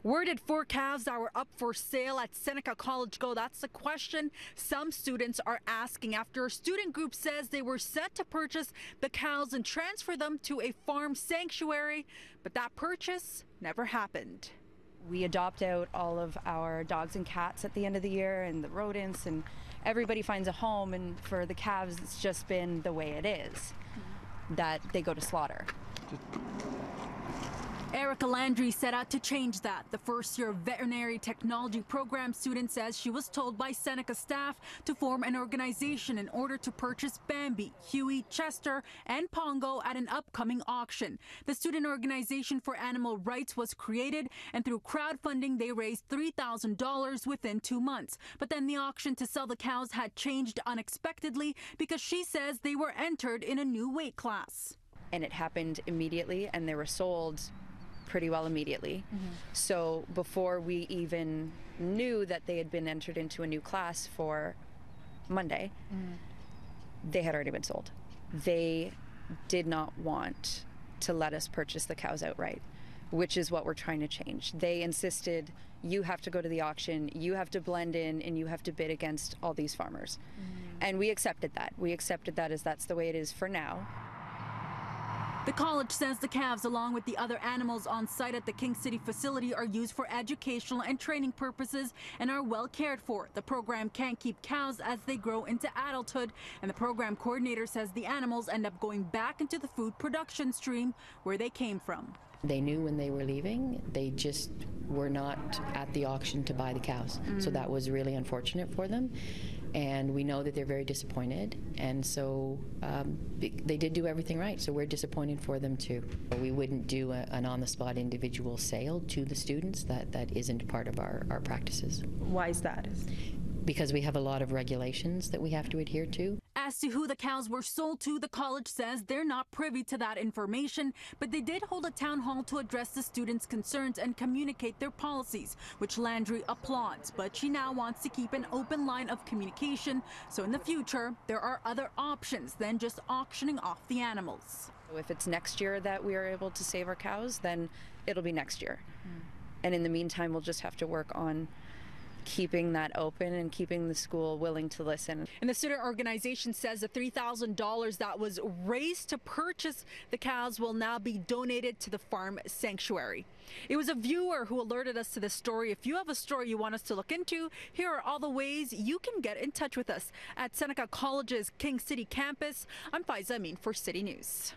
Where did 4 calves that were up for sale at Seneca College go? That's the question some students are asking after a student group says they were set to purchase the cows and transfer them to a farm sanctuary, but that purchase never happened. We adopt out all of our dogs and cats at the end of the year, and the rodents, and everybody finds a home, and for the calves it's just been the way it is, that they go to slaughter. Erica Landry set out to change that. The first-year veterinary technology program student says she was told by Seneca staff to form an organization in order to purchase Bambi, Huey, Chester, and Pongo at an upcoming auction. The student organization for animal rights was created, and through crowdfunding, they raised $3,000 within 2 months. But then the auction to sell the cows had changed unexpectedly because she says they were entered in a new weight class. And it happened immediately, and they were sold pretty well immediately. So before we even knew that they had been entered into a new class for Monday, they had already been sold. They did not want to let us purchase the cows outright, which is what we're trying to change. They insisted, you have to go to the auction, you have to blend in, and you have to bid against all these farmers. And we accepted that. We accepted that as that's the way it is for now. The college says the calves, along with the other animals on site at the King City facility, are used for educational and training purposes and are well cared for. The program can't keep cows as they grow into adulthood, and the program coordinator says the animals end up going back into the food production stream where they came from. They knew when they were leaving, they just were not at the auction to buy the cows. So that was really unfortunate for them. And we know that they're very disappointed. And so they did do everything right. So we're disappointed for them too. We wouldn't do an on-the-spot individual sale to the students. That isn't part of our practices. Why is that? Because we have a lot of regulations that we have to adhere to. As to who the cows were sold to, the college says they're not privy to that information, but they did hold a town hall to address the students' concerns and communicate their policies, which Landry applauds. But she now wants to keep an open line of communication, so in the future, there are other options than just auctioning off the animals. If it's next year that we are able to save our cows, then it'll be next year. And in the meantime, we'll just have to work on keeping that open and keeping the school willing to listen. And the student organization says the $3,000 that was raised to purchase the cows will now be donated to the farm sanctuary. It was a viewer who alerted us to this story. If you have a story you want us to look into, here are all the ways you can get in touch with us. At Seneca College's King City campus, I'm Faiza Amin for City News.